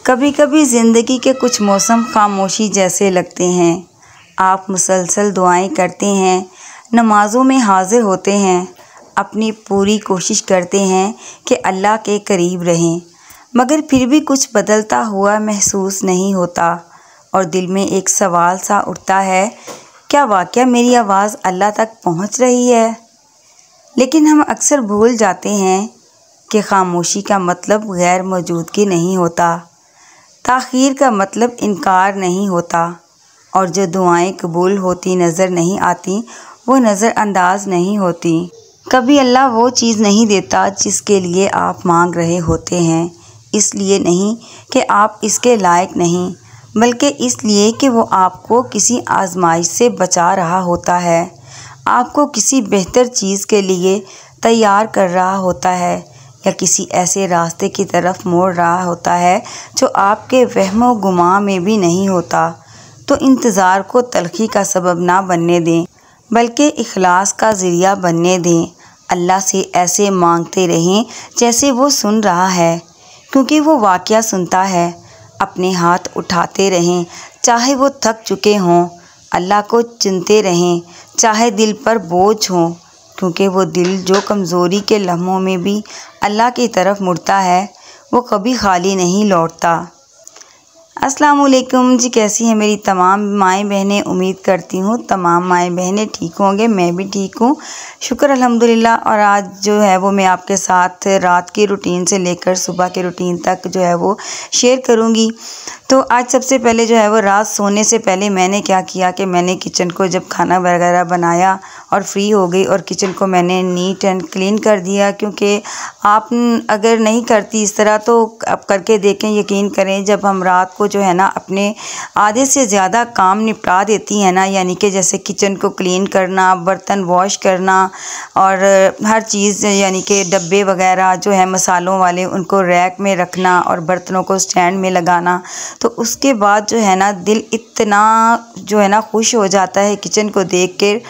कभी कभी ज़िंदगी के कुछ मौसम खामोशी जैसे लगते हैं। आप मुसलसल दुआएं करते हैं, नमाज़ों में हाज़िर होते हैं, अपनी पूरी कोशिश करते हैं कि अल्लाह के करीब रहें, मगर फिर भी कुछ बदलता हुआ महसूस नहीं होता और दिल में एक सवाल सा उठता है, क्या वाक़या मेरी आवाज़ अल्लाह तक पहुंच रही है? लेकिन हम अक्सर भूल जाते हैं कि खामोशी का मतलब गैर मौजूदगी नहीं होता, ताख़ीर का मतलब इनकार नहीं होता, और जो दुआएं कबूल होती नज़र नहीं आती वो नज़रअंदाज नहीं होती। कभी अल्लाह वो चीज़ नहीं देता जिसके लिए आप मांग रहे होते हैं, इसलिए नहीं कि आप इसके लायक नहीं, बल्कि इसलिए कि वो आपको किसी आजमाइश से बचा रहा होता है, आपको किसी बेहतर चीज़ के लिए तैयार कर रहा होता है, या किसी ऐसे रास्ते की तरफ मोड़ रहा होता है जो आपके वहमो गुमा में भी नहीं होता। तो इंतज़ार को तलखी का सबब ना बनने दें, बल्कि इखलास का ज़रिया बनने दें। अल्लाह से ऐसे मांगते रहें जैसे वो सुन रहा है, क्योंकि वो वाक़या सुनता है। अपने हाथ उठाते रहें चाहे वो थक चुके हों, अल्लाह को चुनते रहें चाहे दिल पर बोझ हो, क्योंकि वो दिल जो कमज़ोरी के लम्हों में भी अल्लाह की तरफ मुड़ता है वो कभी खाली नहीं लौटता। अस्सलाम वालेकुम जी, कैसी हैं मेरी तमाम माएँ बहनें? उम्मीद करती हूँ तमाम माएँ बहनें ठीक होंगे, मैं भी ठीक हूँ, शुक्र अल्हम्दुलिल्लाह। और आज जो है वो मैं आपके साथ रात की रूटीन से लेकर सुबह के रूटीन तक जो है वो शेयर करूँगी। तो आज सबसे पहले जो है वो रात सोने से पहले मैंने क्या किया कि मैंने किचन को जब खाना वगैरह बनाया और फ्री हो गई और किचन को मैंने नीट एंड क्लीन कर दिया, क्योंकि आप अगर नहीं करती इस तरह तो आप करके देखें, यकीन करें जब हम रात को जो है ना अपने आधे से ज़्यादा काम निपटा देती हैं ना, यानी कि जैसे किचन को क्लीन करना, बर्तन वॉश करना और हर चीज़ यानी कि डब्बे वगैरह जो है मसालों वाले उनको रैक में रखना और बर्तनों को स्टैंड में लगाना, तो उसके बाद जो है ना दिल इतना जो है ना खुश हो जाता है किचन को देख कर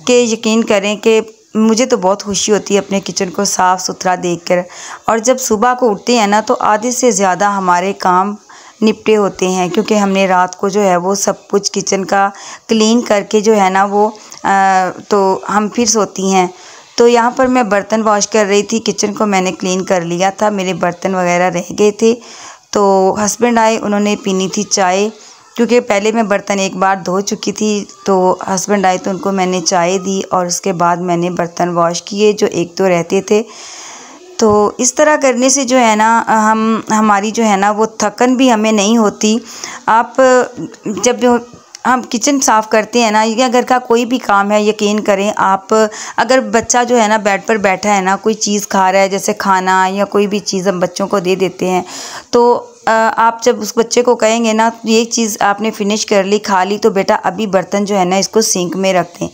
कि यकीन करें कि मुझे तो बहुत खुशी होती है अपने किचन को साफ़ सुथरा देखकर। और जब सुबह को उठते हैं ना तो आधे से ज़्यादा हमारे काम निपटे होते हैं, क्योंकि हमने रात को जो है वो सब कुछ किचन का क्लीन करके जो है ना वो तो हम फिर सोती हैं। तो यहाँ पर मैं बर्तन वॉश कर रही थी, किचन को मैंने क्लीन कर लिया था, मेरे बर्तन वगैरह रह गए थे। तो हस्बैंड आए, उन्होंने पीनी थी चाय, क्योंकि पहले मैं बर्तन एक बार धो चुकी थी। तो हस्बैंड आए तो उनको मैंने चाय दी और उसके बाद मैंने बर्तन वॉश किए जो एक दो रहते थे। तो इस तरह करने से जो है ना हमारी जो है ना वो थकन भी हमें नहीं होती। आप जब हम किचन साफ़ करते हैं ना या घर का कोई भी काम है, यकीन करें आप अगर बच्चा जो है ना बेड पर बैठा है ना, कोई चीज़ खा रहा है, जैसे खाना या कोई भी चीज़ हम बच्चों को दे देते हैं, तो आप जब उस बच्चे को कहेंगे ना ये चीज़ आपने फिनिश कर ली, खा ली, तो बेटा अभी बर्तन जो है ना इसको सिंक में रख दें,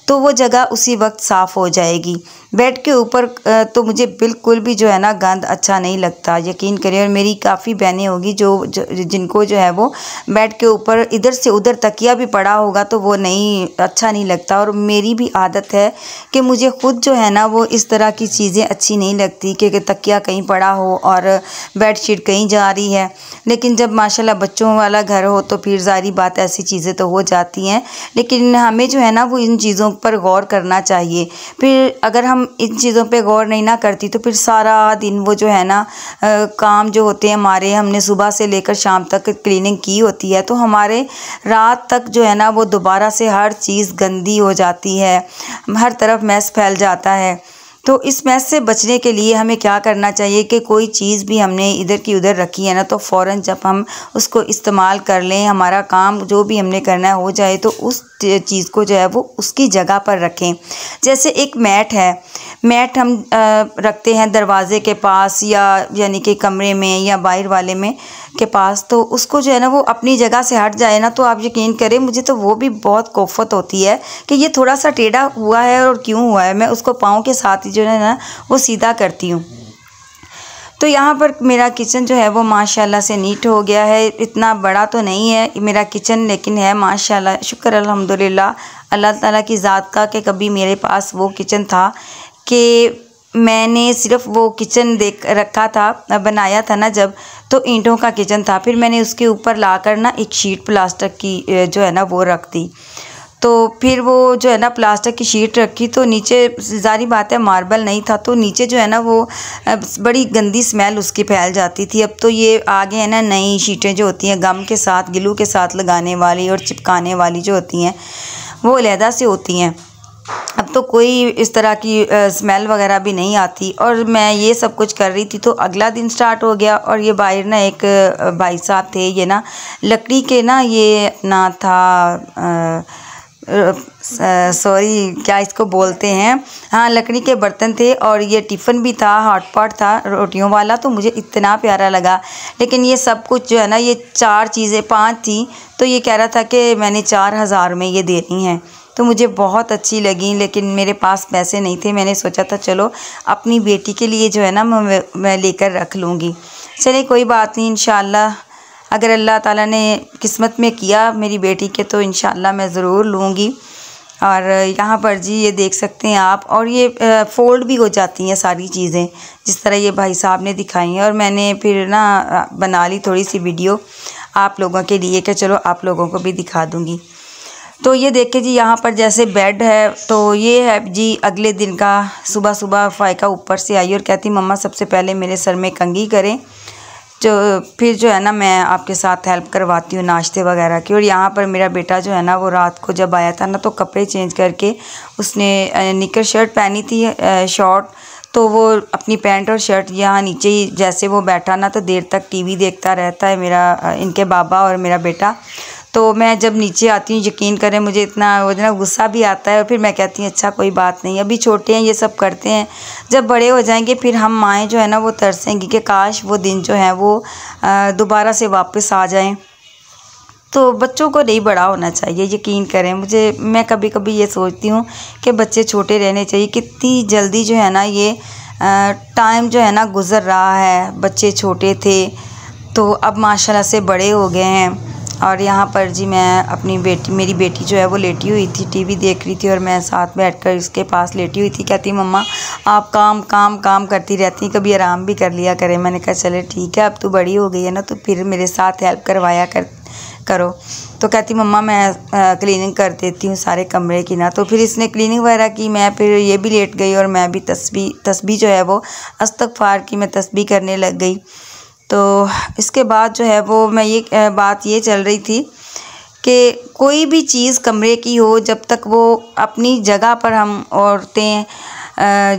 तो वो जगह उसी वक्त साफ़ हो जाएगी। बेड के ऊपर तो मुझे बिल्कुल भी जो है ना गंद अच्छा नहीं लगता, यकीन करिए। और मेरी काफ़ी बहनें होगी जिनको जो है वो बेड के ऊपर इधर से उधर तकिया भी पड़ा होगा तो वो नहीं अच्छा नहीं लगता। और मेरी भी आदत है कि मुझे ख़ुद जो है ना वो इस तरह की चीज़ें अच्छी नहीं लगती कि तकिया कहीं पड़ा हो और बेडशीट कहीं जा रही है। लेकिन जब माशाल्लाह बच्चों वाला घर हो तो फिर ज़ाहिर बात ऐसी चीज़ें तो हो जाती हैं, लेकिन हमें जो है ना वो इन चीज़ों पर गौर करना चाहिए। फिर अगर हम इन चीज़ों पे गौर नहीं ना करती तो फिर सारा दिन वो जो है ना काम जो होते हैं हमारे, हमने सुबह से लेकर शाम तक क्लीनिंग की होती है, तो हमारे रात तक जो है ना वो दोबारा से हर चीज़ गंदी हो जाती है, हर तरफ मैस फैल जाता है। तो इस मैस से बचने के लिए हमें क्या करना चाहिए कि कोई चीज़ भी हमने इधर की उधर रखी है ना तो फ़ौरन जब हम उसको इस्तेमाल कर लें, हमारा काम जो भी हमने करना है हो जाए, तो उस चीज़ को जो है वो उसकी जगह पर रखें। जैसे एक मैट है, मैट हम रखते हैं दरवाज़े के पास या यानी कि कमरे में या बाहर वाले में के पास, तो उसको जो है ना वो अपनी जगह से हट जाए ना तो आप यकीन करें मुझे तो वो भी बहुत कोफत होती है कि ये थोड़ा सा टेढ़ा हुआ है और क्यों हुआ है, मैं उसको पाँव के साथ ही जो है ना वो सीधा करती हूँ। तो यहाँ पर मेरा किचन जो है वो माशाल्लाह से नीट हो गया है। इतना बड़ा तो नहीं है मेरा किचन, लेकिन है माशाल्लाह, शुक्र अल्हम्दुलिल्लाह अल्लाह ताला की ज़ात का कि कभी मेरे पास वो किचन था कि मैंने सिर्फ वो किचन देख रखा था, बनाया था ना जब, तो ईंटों का किचन था। फिर मैंने उसके ऊपर लाकर ना एक शीट प्लास्टिक की जो है ना वो रख दी। तो फिर वो जो है ना प्लास्टिक की शीट रखी, तो नीचे ज़ाहिर बात है मार्बल नहीं था, तो नीचे जो है ना वो बड़ी गंदी स्मेल उसकी फैल जाती थी। अब तो ये आगे है ना नई शीटें जो होती हैं गम के साथ, ग्लू के साथ लगाने वाली और चिपकाने वाली जो होती हैं वो अलहदा से होती हैं। अब तो कोई इस तरह की स्मेल वगैरह भी नहीं आती। और मैं ये सब कुछ कर रही थी तो अगला दिन स्टार्ट हो गया। और ये बाहर ना एक भाई साहब थे, ये ना लकड़ी के ना ये ना था सॉरी क्या इसको बोलते हैं, हाँ लकड़ी के बर्तन थे। और ये टिफ़िन भी था, हॉट पॉट था रोटियों वाला, तो मुझे इतना प्यारा लगा। लेकिन ये सब कुछ जो है ना, ये 4 चीज़ें 5 थी, तो ये कह रहा था कि मैंने 4000 में ये देनी है। तो मुझे बहुत अच्छी लगी, लेकिन मेरे पास पैसे नहीं थे। मैंने सोचा था चलो अपनी बेटी के लिए जो है ना मैं लेकर रख लूँगी। चलिए कोई बात नहीं, इंशाल्लाह अगर अल्लाह ताला ने किस्मत में किया मेरी बेटी के तो इंशाल्लाह मैं ज़रूर लूँगी। और यहाँ पर जी ये देख सकते हैं आप, और ये फ़ोल्ड भी हो जाती हैं सारी चीज़ें जिस तरह ये भाई साहब ने दिखाई हैं। और मैंने फिर ना बना ली थोड़ी सी वीडियो आप लोगों के लिए कि चलो आप लोगों को भी दिखा दूँगी। तो ये देखें जी, यहाँ पर जैसे बेड है, तो ये है जी अगले दिन का। सुबह सुबह फ़ायका ऊपर से आई और कहती मम्मा सबसे पहले मेरे सर में कंघी करें, जो फिर जो है ना मैं आपके साथ हेल्प करवाती हूँ नाश्ते वगैरह की। और यहाँ पर मेरा बेटा जो है ना वो रात को जब आया था ना तो कपड़े चेंज करके उसने निकर शर्ट पहनी थी शॉर्ट, तो वो अपनी पैंट और शर्ट यहाँ नीचे ही जैसे वो बैठा ना तो देर तक टीवी देखता रहता है मेरा इनके बाबा और मेरा बेटा। तो मैं जब नीचे आती हूँ यकीन करें मुझे इतना वो ना गुस्सा भी आता है। और फिर मैं कहती हूँ अच्छा कोई बात नहीं, अभी छोटे हैं ये सब करते हैं, जब बड़े हो जाएंगे फिर हम माएँ जो है ना वो तरसेंगी कि काश वो दिन जो है वो दोबारा से वापस आ जाएं। तो बच्चों को नहीं बड़ा होना चाहिए, यकीन करें मैं कभी कभी ये सोचती हूँ कि बच्चे छोटे रहने चाहिए। कितनी जल्दी जो है ना ये टाइम जो है ना गुज़र रहा है। बच्चे छोटे थे तो अब माशाल्लाह से बड़े हो गए हैं। और यहाँ पर जी मैं मेरी बेटी जो है वो लेटी हुई थी, टीवी देख रही थी और मैं साथ बैठकर इसके पास लेटी हुई थी। कहती मम्मा आप काम काम काम करती रहती, कभी आराम भी कर लिया करें। मैंने कहा चले ठीक है, अब तू बड़ी हो गई है ना तो फिर मेरे साथ हेल्प करवाया करो। तो कहती मम्मा मैं क्लीनिंग कर देती हूँ सारे कमरे की ना। तो फिर इसने क्लीनिंग वगैरह की, मैं फिर ये भी लेट गई और मैं भी तस्बीह जो है वो इस्तग़फ़ार की मैं तस्बीह करने लग गई। तो इसके बाद जो है वो मैं ये बात ये चल रही थी कि कोई भी चीज़ कमरे की हो, जब तक वो अपनी जगह पर हम औरतें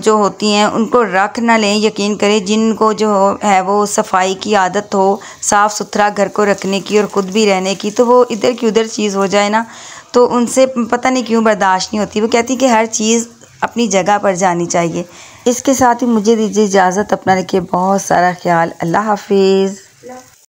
जो होती हैं उनको रख ना लें, यकीन करें जिनको जो है वो सफाई की आदत हो, साफ़ सुथरा घर को रखने की और ख़ुद भी रहने की, तो वो इधर की उधर चीज़ हो जाए ना तो उनसे पता नहीं क्यों बर्दाश्त नहीं होती। वो कहती कि हर चीज़ अपनी जगह पर जानी चाहिए। इसके साथ ही मुझे दीजिए इजाज़त, अपना रखिए बहुत सारा ख्याल। अल्लाह हाफिज़।